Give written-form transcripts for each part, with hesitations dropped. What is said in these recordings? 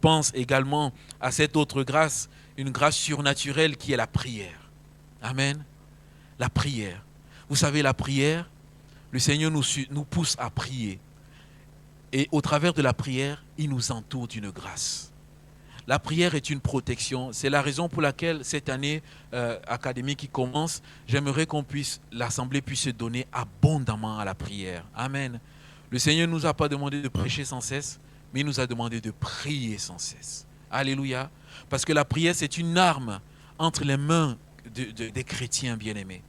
pense également à cette autre grâce, une grâce surnaturelle qui est la prière. Amen. La prière. Vous savez, la prière, le Seigneur nous pousse à prier. Et au travers de la prière, il nous entoure d'une grâce. La prière est une protection. C'est la raison pour laquelle cette année académique qui commence, j'aimerais l'Assemblée puisse se donner abondamment à la prière. Amen. Le Seigneur ne nous a pas demandé de prêcher sans cesse, mais il nous a demandé de prier sans cesse. Alléluia. Parce que la prière, c'est une arme entre les mains des chrétiens bien-aimés.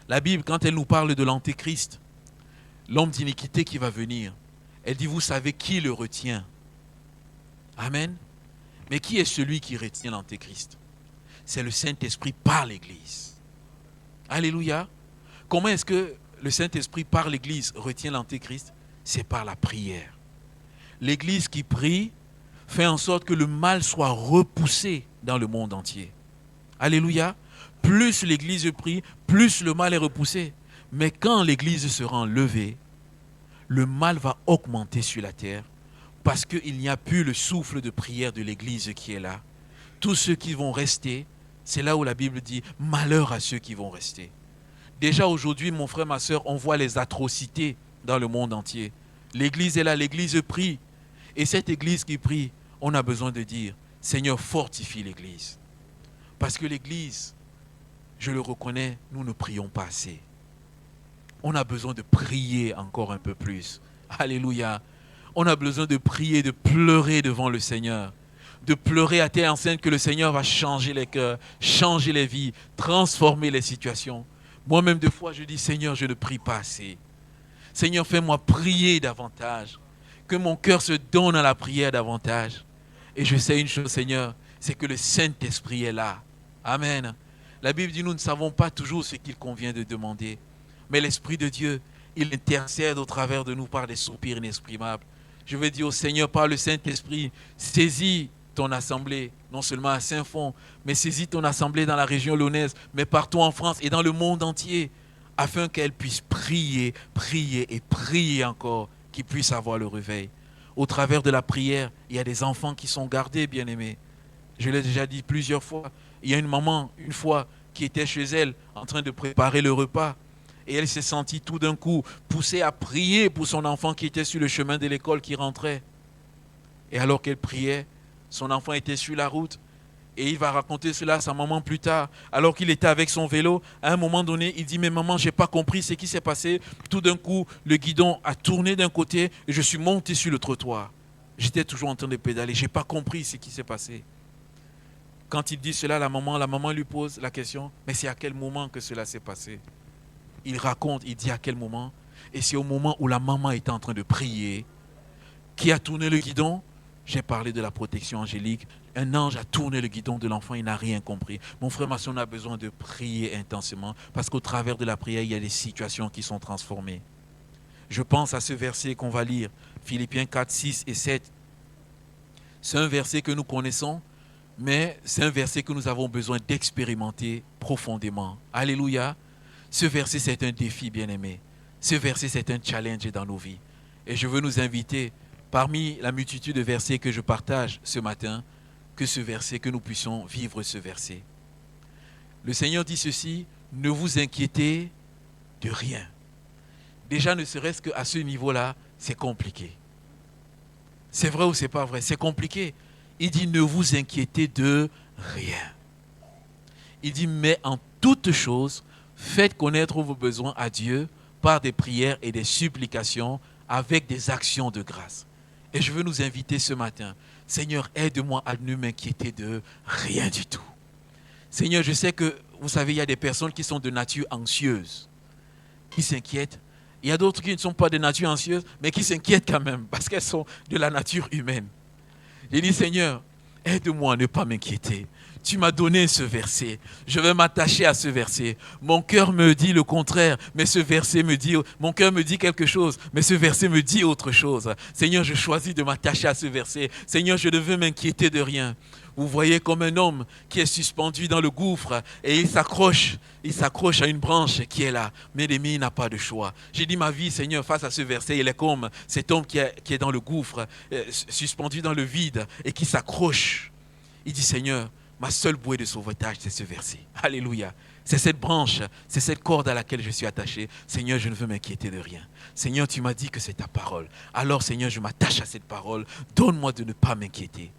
La Bible, quand elle nous parle de l'Antéchrist, l'homme d'iniquité qui va venir, elle dit, vous savez qui le retient? Amen. Mais qui est celui qui retient l'Antéchrist? C'est le Saint-Esprit par l'Église. Alléluia. Comment est-ce que le Saint-Esprit par l'Église retient l'Antéchrist? C'est par la prière. L'Église qui prie fait en sorte que le mal soit repoussé dans le monde entier. Alléluia. Plus l'Église prie, plus le mal est repoussé. Mais quand l'Église sera enlevée, le mal va augmenter sur la terre parce qu'il n'y a plus le souffle de prière de l'Église qui est là. Tous ceux qui vont rester, c'est là où la Bible dit « malheur à ceux qui vont rester ». Déjà aujourd'hui, mon frère, ma soeur, on voit les atrocités dans le monde entier. L'Église est là, l'Église prie. Et cette Église qui prie, on a besoin de dire « Seigneur, fortifie l'Église ». Parce que l'Église, je le reconnais, nous ne prions pas assez. On a besoin de prier encore un peu plus. Alléluia. On a besoin de prier, de pleurer devant le Seigneur. De pleurer à terre enceinte que le Seigneur va changer les cœurs, changer les vies, transformer les situations. Moi-même, des fois, je dis, Seigneur, je ne prie pas assez. Seigneur, fais-moi prier davantage. Que mon cœur se donne à la prière davantage. Et je sais une chose, Seigneur, c'est que le Saint-Esprit est là. Amen. La Bible dit, nous ne savons pas toujours ce qu'il convient de demander. Mais l'Esprit de Dieu, il intercède au travers de nous par des soupirs inexprimables. Je veux dire au Seigneur, par le Saint-Esprit, saisis ton assemblée, non seulement à Saint-Fond, mais saisis ton assemblée dans la région lyonnaise, mais partout en France et dans le monde entier, afin qu'elle puisse prier, prier et prier encore, qu'ils puissent avoir le réveil. Au travers de la prière, il y a des enfants qui sont gardés, bien-aimés. Je l'ai déjà dit plusieurs fois. Il y a une maman, une fois, qui était chez elle, en train de préparer le repas. Et elle s'est sentie tout d'un coup poussée à prier pour son enfant qui était sur le chemin de l'école qui rentrait. Et alors qu'elle priait, son enfant était sur la route. Et il va raconter cela à sa maman plus tard. Alors qu'il était avec son vélo, à un moment donné, il dit « Mais maman, je n'ai pas compris ce qui s'est passé. » Tout d'un coup, le guidon a tourné d'un côté et je suis monté sur le trottoir. J'étais toujours en train de pédaler. Je n'ai pas compris ce qui s'est passé. Quand il dit cela, la maman lui pose la question « Mais c'est à quel moment que cela s'est passé ?» Il raconte, il dit à quel moment. Et c'est au moment où la maman était en train de prier. Qui a tourné le guidon? J'ai parlé de la protection angélique. Un ange a tourné le guidon de l'enfant, il n'a rien compris. Mon frère, ma soeur, on a besoin de prier intensément. Parce qu'au travers de la prière, il y a des situations qui sont transformées. Je pense à ce verset qu'on va lire. Philippiens 4, 6 et 7. C'est un verset que nous connaissons. Mais c'est un verset que nous avons besoin d'expérimenter profondément. Alléluia. Ce verset, c'est un défi, bien-aimé. Ce verset, c'est un challenge dans nos vies. Et je veux nous inviter, parmi la multitude de versets que je partage ce matin, que nous puissions vivre ce verset. Le Seigneur dit ceci, ne vous inquiétez de rien. Déjà, ne serait-ce qu'à ce niveau-là, c'est compliqué. C'est vrai ou c'est pas vrai? C'est compliqué. Il dit, ne vous inquiétez de rien. Il dit, mais en toutes choses, faites connaître vos besoins à Dieu par des prières et des supplications avec des actions de grâce. Et je veux nous inviter ce matin. Seigneur, aide-moi à ne m'inquiéter de rien du tout. Seigneur, je sais que, vous savez, il y a des personnes qui sont de nature anxieuse, qui s'inquiètent. Il y a d'autres qui ne sont pas de nature anxieuse, mais qui s'inquiètent quand même, parce qu'elles sont de la nature humaine. J'ai dit, Seigneur, aide-moi à ne pas m'inquiéter. Tu m'as donné ce verset. Je vais m'attacher à ce verset. Mon cœur me dit le contraire, mais ce verset me dit, mon cœur me dit quelque chose, mais ce verset me dit autre chose. Seigneur, je choisis de m'attacher à ce verset. Seigneur, je ne veux m'inquiéter de rien. Vous voyez comme un homme qui est suspendu dans le gouffre et il s'accroche à une branche qui est là. Mais l'ennemi, il n'a pas de choix. J'ai dit ma vie, Seigneur, face à ce verset, il est comme cet homme qui est dans le gouffre, suspendu dans le vide et qui s'accroche. Il dit, Seigneur, ma seule bouée de sauvetage, c'est ce verset. Alléluia. C'est cette branche, c'est cette corde à laquelle je suis attaché. Seigneur, je ne veux m'inquiéter de rien. Seigneur, tu m'as dit que c'est ta parole. Alors, Seigneur, je m'attache à cette parole. Donne-moi de ne pas m'inquiéter.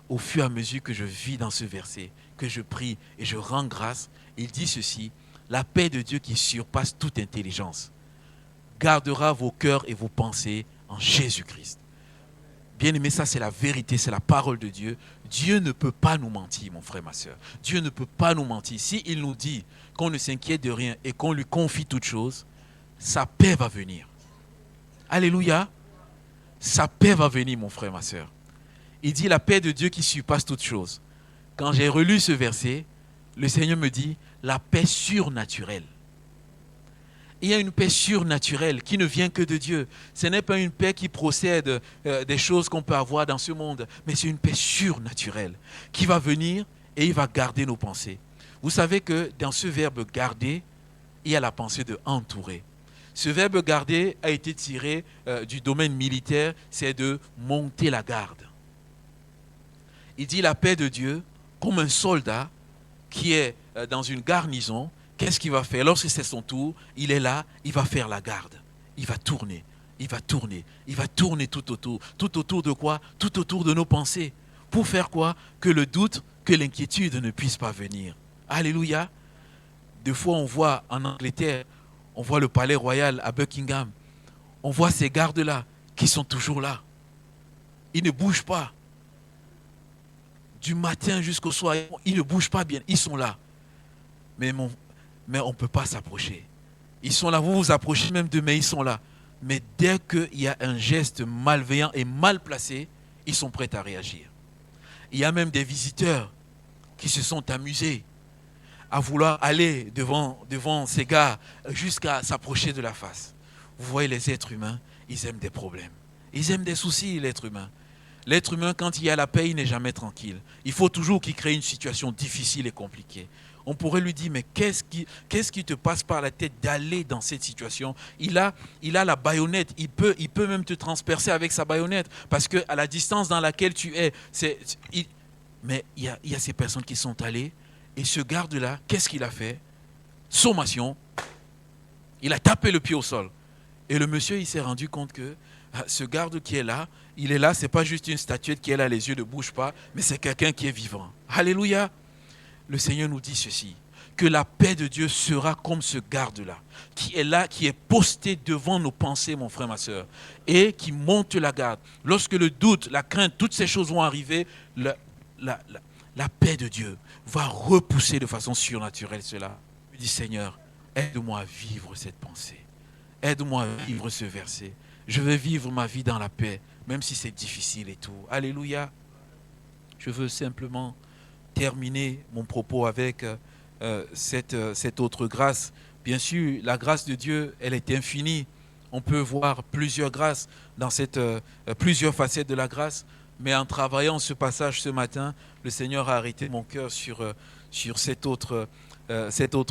Au fur et à mesure que je vis dans ce verset, que je prie et je rends grâce, il dit ceci, la paix de Dieu qui surpasse toute intelligence gardera vos cœurs et vos pensées en Jésus-Christ. Bien-aimé, ça c'est la vérité, c'est la parole de Dieu. Dieu ne peut pas nous mentir, mon frère, ma soeur. Dieu ne peut pas nous mentir. S'il nous dit qu'on ne s'inquiète de rien et qu'on lui confie toutes choses, sa paix va venir. Alléluia. Sa paix va venir, mon frère, ma soeur. Il dit la paix de Dieu qui surpasse toutes choses. Quand j'ai relu ce verset, le Seigneur me dit la paix surnaturelle. Il y a une paix surnaturelle qui ne vient que de Dieu. Ce n'est pas une paix qui procède des choses qu'on peut avoir dans ce monde, mais c'est une paix surnaturelle qui va venir et il va garder nos pensées. Vous savez que dans ce verbe garder, il y a la pensée de entourer. Ce verbe garder a été tiré du domaine militaire, c'est de monter la garde. Il dit la paix de Dieu, comme un soldat qui est dans une garnison, qu'est-ce qu'il va faire? Lorsque c'est son tour, il est là, il va faire la garde. Il va tourner, il va tourner, il va tourner tout autour. Tout autour de quoi? Tout autour de nos pensées. Pour faire quoi? Que le doute, que l'inquiétude ne puisse pas venir. Alléluia. Des fois, on voit en Angleterre, on voit le palais royal à Buckingham. On voit ces gardes-là qui sont toujours là. Ils ne bougent pas. Du matin jusqu'au soir, ils ne bougent pas bien. Ils sont là. Mais on ne peut pas s'approcher. Ils sont là, vous vous approchez même d'eux, mais ils sont là. Mais dès qu'il y a un geste malveillant et mal placé, ils sont prêts à réagir. Il y a même des visiteurs qui se sont amusés à vouloir aller devant ces gars jusqu'à s'approcher de la face. Vous voyez, les êtres humains, ils aiment des problèmes. Ils aiment des soucis, l'être humain. L'être humain, quand il y a la paix, il n'est jamais tranquille. Il faut toujours qu'il crée une situation difficile et compliquée. On pourrait lui dire, mais qu'est-ce qui te passe par la tête d'aller dans cette situation? Il a la baïonnette, il peut même te transpercer avec sa baïonnette, parce qu'à la distance dans laquelle tu es, mais il y a ces personnes qui sont allées, et ce garde-là, qu'est-ce qu'il a fait? Sommation, il a tapé le pied au sol. Et le monsieur, il s'est rendu compte que ce garde qui est là, il est là, ce n'est pas juste une statuette qui est là, les yeux ne bougent pas, mais c'est quelqu'un qui est vivant. Alléluia. Le Seigneur nous dit ceci, que la paix de Dieu sera comme ce garde-là, qui est là, qui est posté devant nos pensées, mon frère, ma soeur, et qui monte la garde. Lorsque le doute, la crainte, toutes ces choses vont arriver, la paix de Dieu va repousser de façon surnaturelle cela. Je dis, Seigneur, aide-moi à vivre cette pensée. Aide-moi à vivre ce verset. Je veux vivre ma vie dans la paix, même si c'est difficile et tout. Alléluia. Je veux simplement terminer mon propos avec cette autre grâce. Bien sûr, la grâce de Dieu, elle est infinie. On peut voir plusieurs grâces dans plusieurs facettes de la grâce. Mais en travaillant ce passage ce matin, le Seigneur a arrêté mon cœur sur cet autre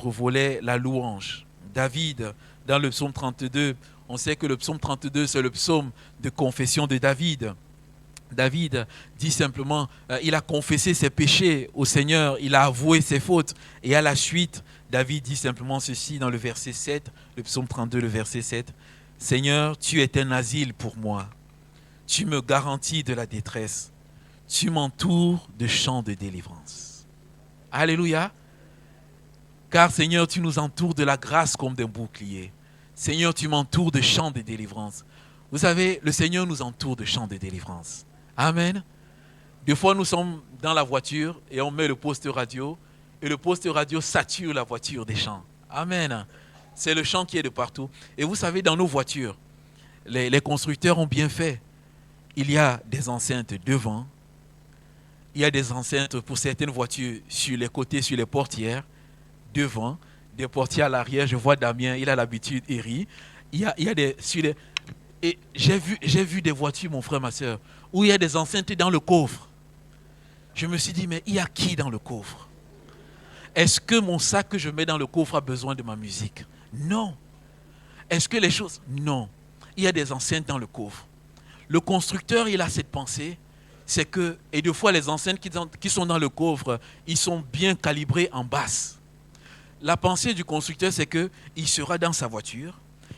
volet, la louange. David, dans le psaume 32, on sait que le psaume 32, c'est le psaume de confession de David. David dit simplement, il a confessé ses péchés au Seigneur, il a avoué ses fautes. Et à la suite, David dit simplement ceci dans le verset 7, le psaume 32, le verset 7. « Seigneur, tu es un asile pour moi. Tu me garantis de la détresse. Tu m'entoures de chants de délivrance. » Alléluia. Car Seigneur, tu nous entoures de la grâce comme d'un bouclier. Seigneur, tu m'entoures de chants de délivrance. Vous savez, le Seigneur nous entoure de chants de délivrance. Amen. Des fois, nous sommes dans la voiture et on met le poste radio et le poste radio sature la voiture des chants. Amen. C'est le chant qui est de partout. Et vous savez, dans nos voitures, les constructeurs ont bien fait. Il y a des enceintes devant. Il y a des enceintes pour certaines voitures sur les côtés, sur les portières, devant, des portières à l'arrière. Je vois Damien, il a l'habitude, il rit. Il y a des... Et j'ai vu des voitures, mon frère, ma soeur, où il y a des enceintes dans le coffre. Je me suis dit, mais il y a qui dans le coffre? Est-ce que mon sac que je mets dans le coffre a besoin de ma musique? Non. Est-ce que les choses? Non. Il y a des enceintes dans le coffre. Le constructeur, il a cette pensée, c'est que, et deux fois les enceintes qui sont dans le coffre, ils sont bien calibrés en basse. La pensée du constructeur, c'est qu'il sera dans sa voiture,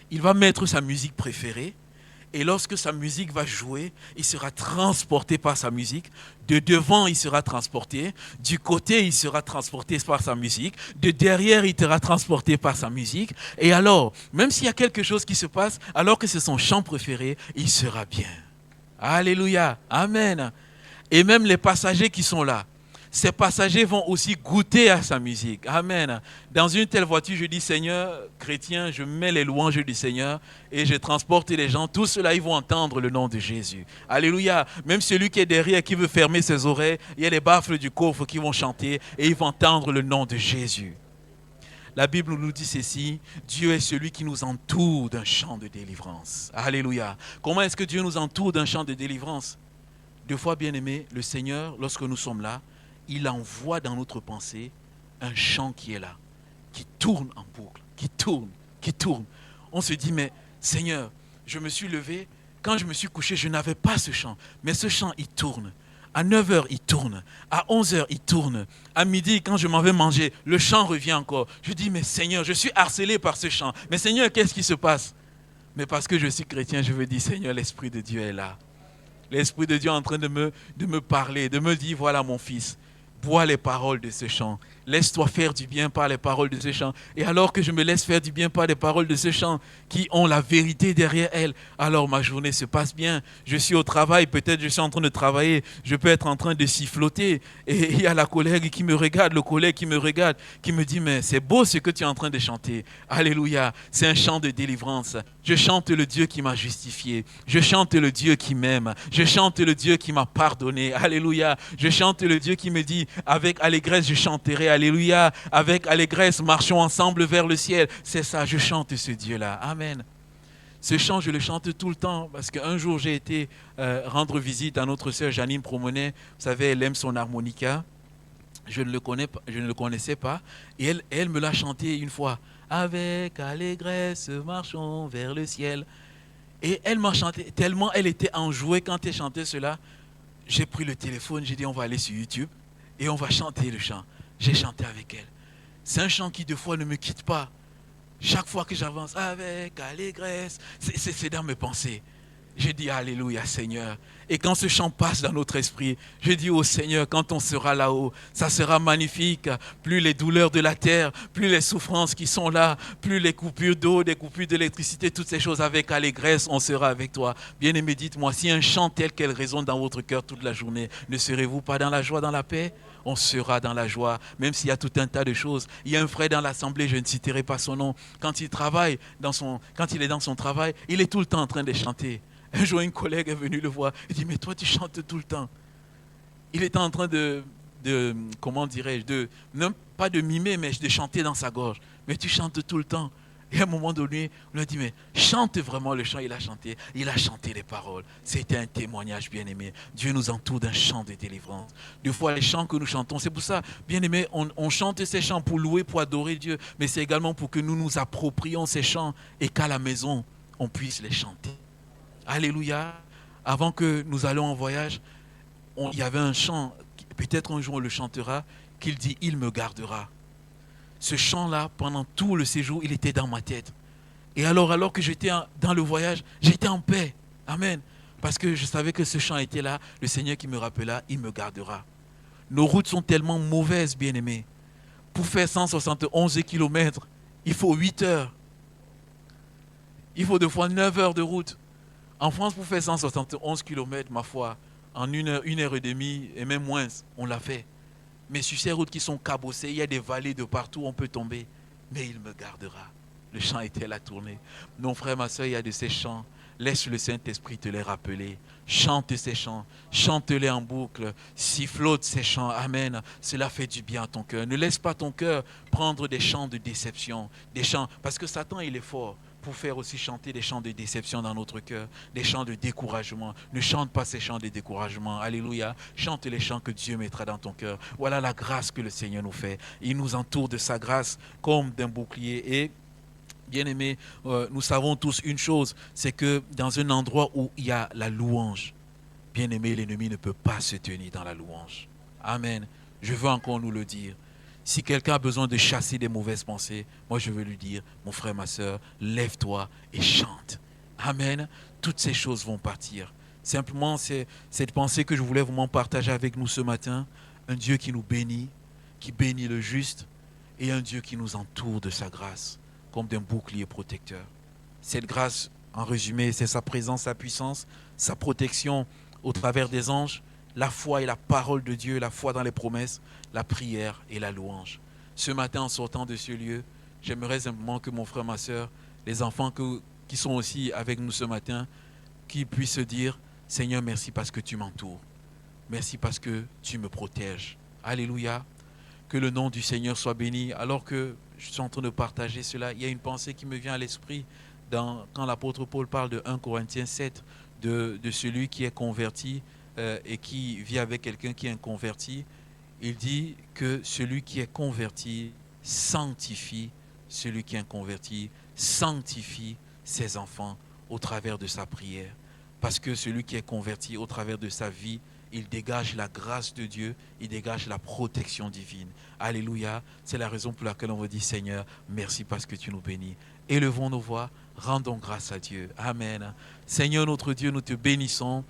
il va mettre sa musique préférée, et lorsque sa musique va jouer, il sera transporté par sa musique. De devant, il sera transporté. Du côté, il sera transporté par sa musique. De derrière, il sera transporté par sa musique. Et alors, même s'il y a quelque chose qui se passe, alors que c'est son chant préféré, il sera bien. Alléluia. Amen. Et même les passagers qui sont là, ces passagers vont aussi goûter à sa musique. Amen. Dans une telle voiture, je dis, Seigneur, chrétien, je mets les louanges du Seigneur et je transporte les gens. Tous ceux-là, ils vont entendre le nom de Jésus. Alléluia. Même celui qui est derrière, qui veut fermer ses oreilles, il y a les baffles du coffre qui vont chanter et ils vont entendre le nom de Jésus. La Bible nous dit ceci, Dieu est celui qui nous entoure d'un chant de délivrance. Alléluia. Comment est-ce que Dieu nous entoure d'un chant de délivrance? Deux fois, bien aimé, le Seigneur, lorsque nous sommes là, il envoie dans notre pensée un chant qui est là, qui tourne en boucle, qui tourne, qui tourne. On se dit, mais Seigneur, je me suis levé, quand je me suis couché, je n'avais pas ce chant, mais ce chant, il tourne. À 9h, il tourne. À 11h, il tourne. À midi, quand je m'en vais manger, le chant revient encore. Je dis, mais Seigneur, je suis harcelé par ce chant. Mais Seigneur, qu'est-ce qui se passe? Mais parce que je suis chrétien, je veux dire, Seigneur, l'Esprit de Dieu est là. L'Esprit de Dieu est en train de me parler, de me dire, voilà mon fils, bois les paroles de ce chant. Laisse-toi faire du bien par les paroles de ce chant. Et alors que je me laisse faire du bien par les paroles de ce chant, qui ont la vérité derrière elles, alors ma journée se passe bien. Je suis au travail, peut-être je suis en train de travailler, je peux être en train de siffloter. Et il y a la collègue qui me regarde, le collègue qui me regarde, qui me dit, mais c'est beau ce que tu es en train de chanter. Alléluia, c'est un chant de délivrance. Je chante le Dieu qui m'a justifié. Je chante le Dieu qui m'aime. Je chante le Dieu qui m'a pardonné. Alléluia. Je chante le Dieu qui me dit, avec allégresse, je chanterai. Alléluia. Avec allégresse, marchons ensemble vers le ciel. C'est ça, je chante ce Dieu-là. Amen. Ce chant, je le chante tout le temps parce qu'un jour, j'ai été rendre visite à notre sœur Janine Promonet. Vous savez, elle aime son harmonica. Je ne le connaissais pas. Et elle me l'a chanté une fois. Avec allégresse, marchons vers le ciel. Et elle m'a chanté, tellement elle était enjouée quand elle chantait cela. J'ai pris le téléphone, j'ai dit on va aller sur YouTube et on va chanter le chant. J'ai chanté avec elle. C'est un chant qui, des fois, ne me quitte pas. Chaque fois que j'avance, avec allégresse, c'est dans mes pensées. Je dis Alléluia Seigneur. Et quand ce chant passe dans notre esprit, je dis au Seigneur, quand on sera là-haut, ça sera magnifique. Plus les douleurs de la terre, plus les souffrances qui sont là, plus les coupures d'eau, des coupures d'électricité, toutes ces choses avec allégresse, on sera avec toi. Bien-aimé, dites-moi, si un chant tel qu'elle résonne dans votre cœur toute la journée, ne serez-vous pas dans la joie, dans la paix? On sera dans la joie, même s'il y a tout un tas de choses. Il y a un frère dans l'assemblée, je ne citerai pas son nom, quand il est dans son travail, il est tout le temps en train de chanter. Un jour, une collègue est venue le voir. Il dit, mais toi, tu chantes tout le temps. Il était en train comment dirais-je, non pas de mimer, mais de chanter dans sa gorge. Mais tu chantes tout le temps. Et à un moment donné, on lui a dit, mais chante vraiment le chant. Il a chanté les paroles. C'était un témoignage, bien-aimé. Dieu nous entoure d'un chant de délivrance. Des fois, les chants que nous chantons, c'est pour ça, bien-aimé, on chante ces chants pour louer, pour adorer Dieu. Mais c'est également pour que nous nous approprions ces chants et qu'à la maison, on puisse les chanter. Alléluia. Avant que nous allions en voyage, il y avait un chant, peut-être un jour on le chantera, qu'il dit « Il me gardera ». Ce chant-là, pendant tout le séjour, il était dans ma tête. Et alors que j'étais dans le voyage, j'étais en paix. Amen. Parce que je savais que ce chant était là, le Seigneur qui me rappela, il me gardera. Nos routes sont tellement mauvaises, bien-aimés. Pour faire 171 km, il faut 8 heures. Il faut 2 fois 9 heures de route. En France, pour faire 171 km, ma foi, en 1 heure, 1 heure et demie, et même moins, on l'a fait. Mais sur ces routes qui sont cabossées, il y a des vallées de partout, on peut tomber. Mais il me gardera. Le chant était là tourné. Non, frère, ma soeur, il y a de ces chants. Laisse le Saint-Esprit te les rappeler. Chante ces chants. Chante-les en boucle. Sifflote ces chants. Amen. Cela fait du bien à ton cœur. Ne laisse pas ton cœur prendre des chants de déception. Des chants. Parce que Satan, il est fort. pour faire aussi chanter des chants de déception dans notre cœur, des chants de découragement. Ne chante pas ces chants de découragement. Alléluia. Chante les chants que Dieu mettra dans ton cœur. Voilà la grâce que le Seigneur nous fait. Il nous entoure de sa grâce comme d'un bouclier. Et bien-aimés, nous savons tous une chose, c'est que dans un endroit où il y a la louange, bien-aimé, l'ennemi ne peut pas se tenir dans la louange. Amen. Je veux encore nous le dire. Si quelqu'un a besoin de chasser des mauvaises pensées, moi je veux lui dire, mon frère, ma soeur, lève-toi et chante. Amen. Toutes ces choses vont partir. Simplement, c'est cette pensée que je voulais vraiment partager avec nous ce matin. Un Dieu qui nous bénit, qui bénit le juste, et un Dieu qui nous entoure de sa grâce, comme d'un bouclier protecteur. Cette grâce, en résumé, c'est sa présence, sa puissance, sa protection au travers des anges, la foi et la parole de Dieu, la foi dans les promesses, la prière et la louange. Ce matin, en sortant de ce lieu, j'aimerais simplement que mon frère, ma soeur, les enfants qui sont aussi avec nous ce matin, qu'ils puissent se dire, Seigneur, merci parce que tu m'entoures. Merci parce que tu me protèges. Alléluia. Que le nom du Seigneur soit béni. Alors que je suis en train de partager cela, il y a une pensée qui me vient à l'esprit quand l'apôtre Paul parle de 1 Corinthiens 7, de celui qui est converti et qui vit avec quelqu'un qui est inconverti. Il dit que celui qui est converti sanctifie, celui qui est inconverti sanctifie ses enfants au travers de sa prière. Parce que celui qui est converti au travers de sa vie, il dégage la grâce de Dieu, il dégage la protection divine. Alléluia, c'est la raison pour laquelle on vous dit, Seigneur, merci parce que tu nous bénis. Élevons nos voix, rendons grâce à Dieu. Amen. Seigneur notre Dieu, nous te bénissons.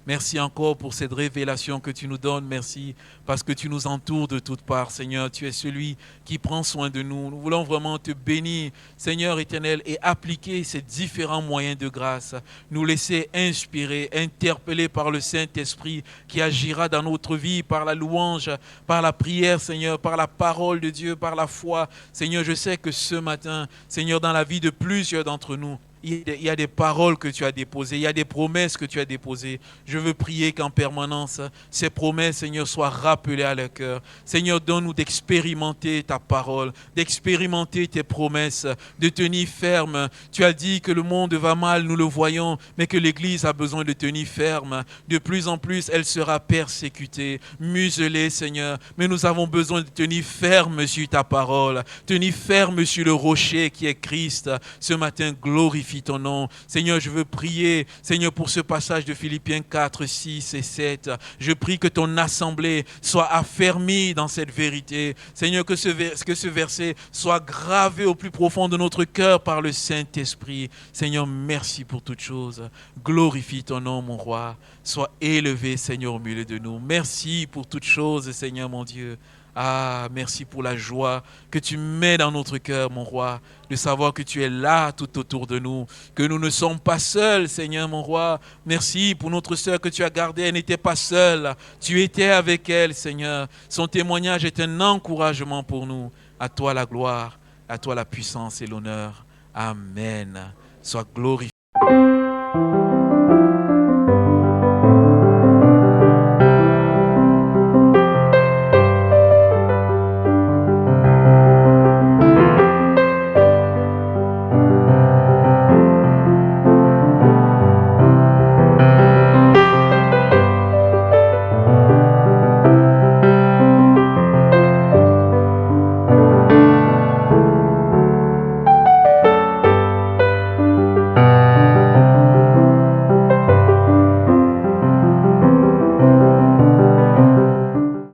Merci encore pour cette révélation que tu nous donnes. Merci parce que tu nous entoures de toutes parts. Seigneur, tu es celui qui prend soin de nous. Nous voulons vraiment te bénir, Seigneur éternel, et appliquer ces différents moyens de grâce. Nous laisser inspirer, interpeller par le Saint-Esprit qui agira dans notre vie par la louange, par la prière, Seigneur, par la parole de Dieu, par la foi. Seigneur, je sais que ce matin, Seigneur, dans la vie de plusieurs d'entre nous, il y a des paroles que tu as déposées, il y a des promesses que tu as déposées. Je veux prier qu'en permanence, ces promesses, Seigneur, soient rappelées à leur cœur. Seigneur, donne-nous d'expérimenter ta parole, d'expérimenter tes promesses, de tenir ferme. Tu as dit que le monde va mal, nous le voyons, mais que l'Église a besoin de tenir ferme. De plus en plus, elle sera persécutée, muselée, Seigneur. Mais nous avons besoin de tenir ferme sur ta parole, tenir ferme sur le rocher qui est Christ. Ce matin, glorifie ton nom. Seigneur, je veux prier, Seigneur, pour ce passage de Philippiens 4, 6 et 7. Je prie que ton assemblée soit affermie dans cette vérité. Seigneur, que ce verset soit gravé au plus profond de notre cœur par le Saint-Esprit. Seigneur, merci pour toutes choses. Glorifie ton nom, mon roi. Sois élevé, Seigneur, au milieu de nous. Merci pour toutes choses, Seigneur, mon Dieu. Ah, merci pour la joie que tu mets dans notre cœur, mon roi, de savoir que tu es là tout autour de nous, que nous ne sommes pas seuls, Seigneur, mon roi. Merci pour notre sœur que tu as gardée, elle n'était pas seule, tu étais avec elle, Seigneur. Son témoignage est un encouragement pour nous. À toi la gloire, à toi la puissance et l'honneur. Amen. Sois glorifié.